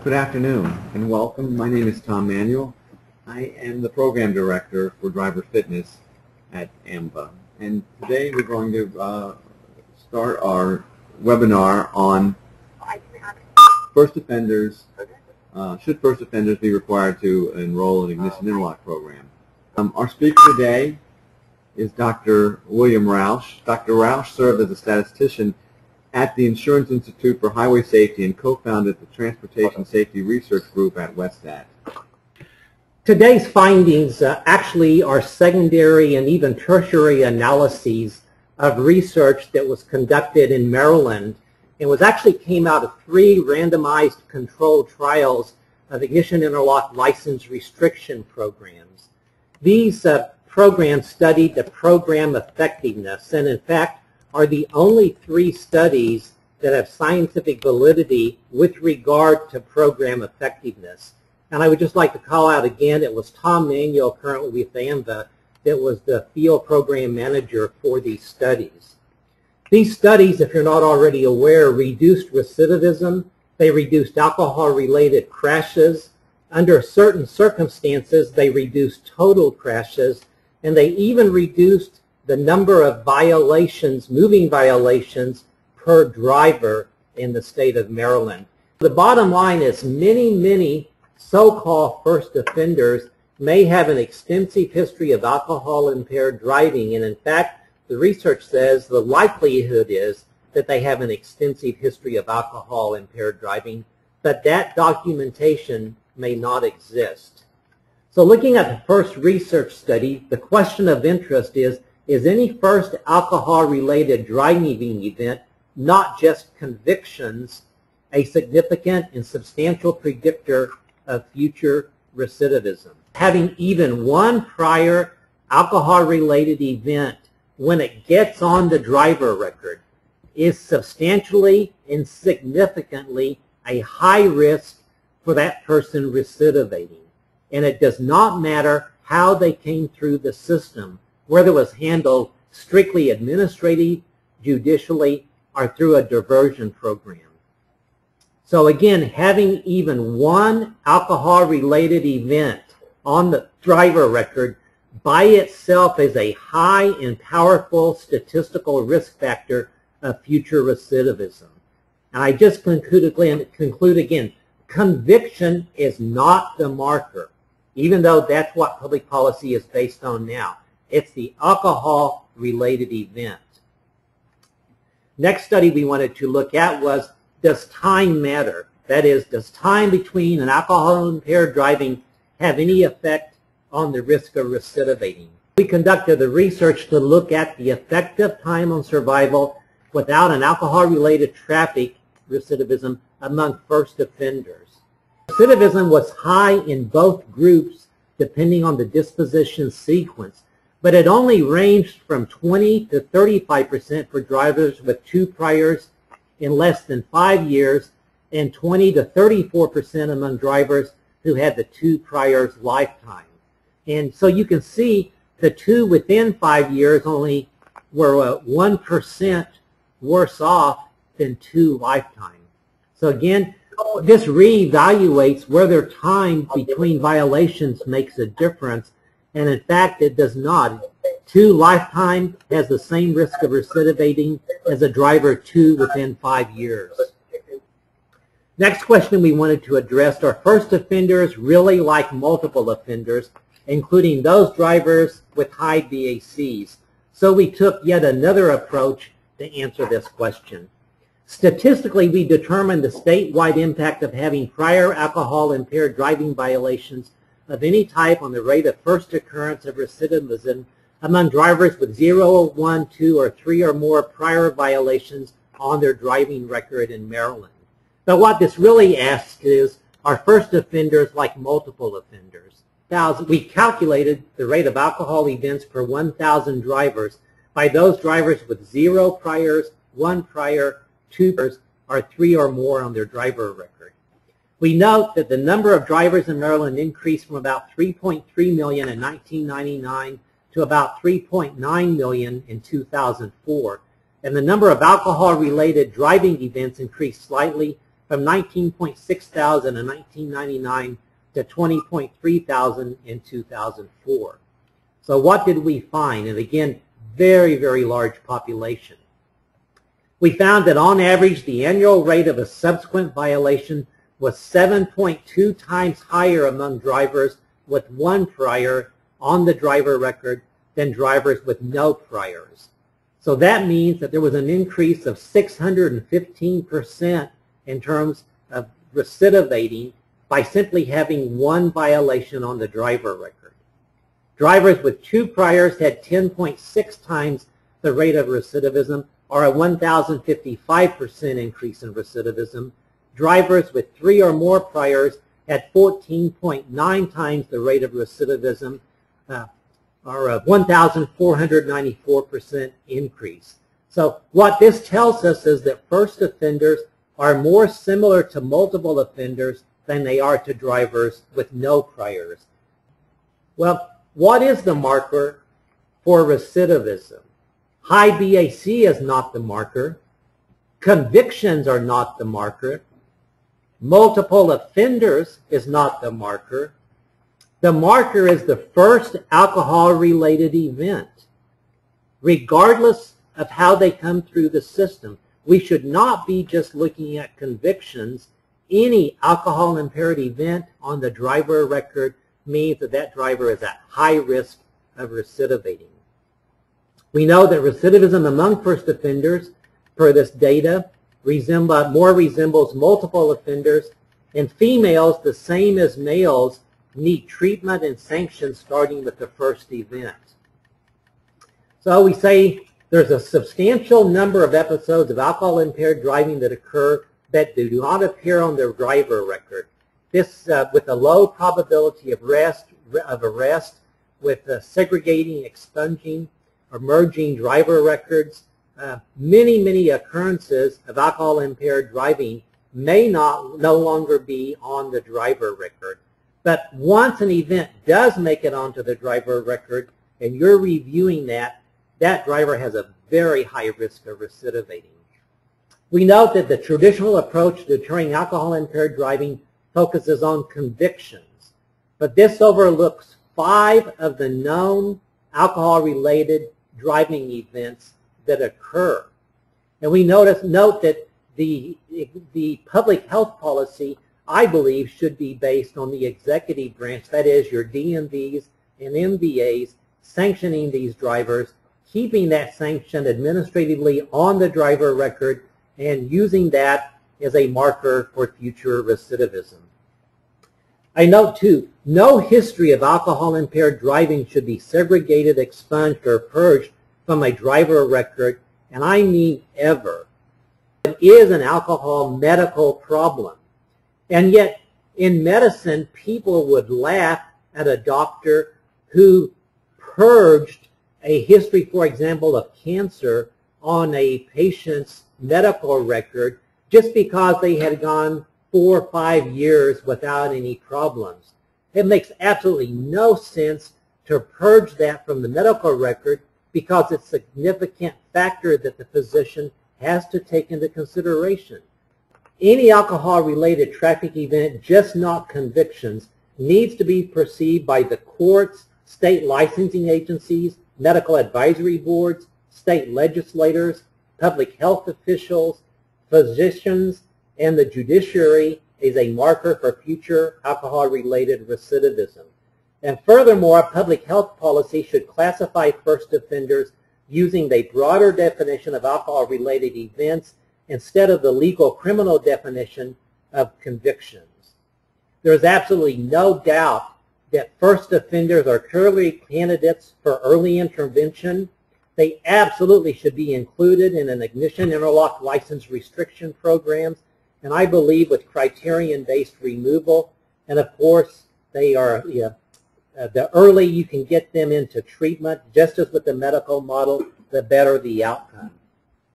Good afternoon and welcome. My name is Tom Manuel. I am the Program Director for Driver Fitness at AMBA. And today we're going to start our webinar on first offenders. Should first offenders be required to enroll in Ignition Interlock program? Our speaker today is Dr. William Rausch. Dr. Rausch served as a statistician at the Insurance Institute for Highway Safety and co-founded the Transportation Safety Research Group at WestStat. Today's findings actually are secondary and even tertiary analyses of research that was conducted in Maryland and came out of 3 randomized controlled trials of Ignition Interlock license restriction programs. These programs studied the program effectiveness and in fact are the only 3 studies that have scientific validity with regard to program effectiveness. And I would just like to call out again, it was Tom Manuel, currently with AMBA, that was the field program manager for these studies. These studies, if you're not already aware, reduced recidivism, they reduced alcohol-related crashes, under certain circumstances they reduced total crashes, and they even reduced the number of violations, moving violations, per driver in the state of Maryland. The bottom line is many so-called first offenders may have an extensive history of alcohol-impaired driving, and in fact, the research says the likelihood is that they have an extensive history of alcohol-impaired driving, but that documentation may not exist. So looking at the first research study, the question of interest is any first alcohol-related driving event, not just convictions, a significant and substantial predictor of future recidivism? Having even one prior alcohol-related event when it gets on the driver record is substantially and significantly a high risk for that person recidivating. And it does not matter how they came through the system, whether it was handled strictly administrative, judicially, or through a diversion program. So again, having even one alcohol-related event on the driver record by itself is a high and powerful statistical risk factor of future recidivism. And I just conclude again, conviction is not the marker, even though that's what public policy is based on now. It's the alcohol-related event. Next study we wanted to look at was, does time matter? That is, does time between an alcohol-impaired driving have any effect on the risk of recidivating? We conducted the research to look at the effective time on survival without an alcohol-related traffic recidivism among first offenders. Recidivism was high in both groups depending on the disposition sequence, but it only ranged from 20 to 35% for drivers with 2 priors in less than 5 years, and 20 to 34% among drivers who had the 2 priors lifetime. And so you can see the 2 within 5 years only were 1% worse off than 2 lifetime. So again, this reevaluates whether time between violations makes a difference, and in fact it does not. 2 lifetime has the same risk of recidivating as a driver 2 within 5 years. Next question we wanted to address, are first offenders really like multiple offenders, including those drivers with high BACs? So we took yet another approach to answer this question. Statistically, we determined the statewide impact of having prior alcohol-impaired driving violations of any type on the rate of first occurrence of recidivism among drivers with 0, 1, 2, or 3 or more prior violations on their driving record in Maryland. But what this really asks is, are first offenders like multiple offenders? We calculated the rate of alcohol events per 1,000 drivers by those drivers with 0 priors, 1 prior, 2 priors, or 3 or more on their driver record. We note that the number of drivers in Maryland increased from about 3.3 million in 1999 to about 3.9 million in 2004, and the number of alcohol-related driving events increased slightly from 19.6 thousand in 1999 to 20.3 thousand in 2004. So what did we find? And again, very, very large population. We found that on average, the annual rate of a subsequent violation was 7.2 times higher among drivers with one prior on the driver record than drivers with no priors. So that means that there was an increase of 615% in terms of recidivating by simply having one violation on the driver record. Drivers with two priors had 10.6 times the rate of recidivism, or a 1,055% increase in recidivism. Drivers with three or more priors had 14.9 times the rate of recidivism, or a 1,494% increase. So what this tells us is that first offenders are more similar to multiple offenders than they are to drivers with no priors. Well, what is the marker for recidivism? High BAC is not the marker. Convictions are not the marker. Multiple offenders is not the marker. The marker is the first alcohol-related event. Regardless of how they come through the system, we should not be just looking at convictions. Any alcohol-impaired event on the driver record means that that driver is at high risk of recidivating. We know that recidivism among first offenders, per this data, more resembles multiple offenders. In females, the same as males, need treatment and sanctions starting with the first event. So we say there's a substantial number of episodes of alcohol-impaired driving that occur that do not appear on their driver record. This with a low probability of arrest, with segregating, expunging, or merging driver records. Many occurrences of alcohol-impaired driving may no longer be on the driver record. But once an event does make it onto the driver record and you're reviewing that, that driver has a very high risk of recidivating. We note that the traditional approach to deterring alcohol-impaired driving focuses on convictions, but this overlooks 5 of the known alcohol-related driving events that occur. And we note that the public health policy, I believe, should be based on the executive branch, that is your DMVs and MVAs, sanctioning these drivers, keeping that sanction administratively on the driver record, and using that as a marker for future recidivism. I note, too, no history of alcohol-impaired driving should be segregated, expunged, or purged from a driver record, and I mean ever. It is an alcohol medical problem. And yet, in medicine, people would laugh at a doctor who purged a history, for example, of cancer on a patient's medical record just because they had gone 4 or 5 years without any problems. It makes absolutely no sense to purge that from the medical record because it's a significant factor that the physician has to take into consideration. Any alcohol-related traffic event, just not convictions, needs to be perceived by the courts, state licensing agencies, medical advisory boards, state legislators, public health officials, physicians, and the judiciary is a marker for future alcohol-related recidivism. And furthermore, public health policy should classify first offenders using a broader definition of alcohol-related events instead of the legal criminal definition of convictions. There is absolutely no doubt that first offenders are clearly candidates for early intervention. They absolutely should be included in an ignition interlock license restriction programs, and I believe with criterion-based removal. And of course, they are, the early you can get them into treatment, just as with the medical model, the better the outcome.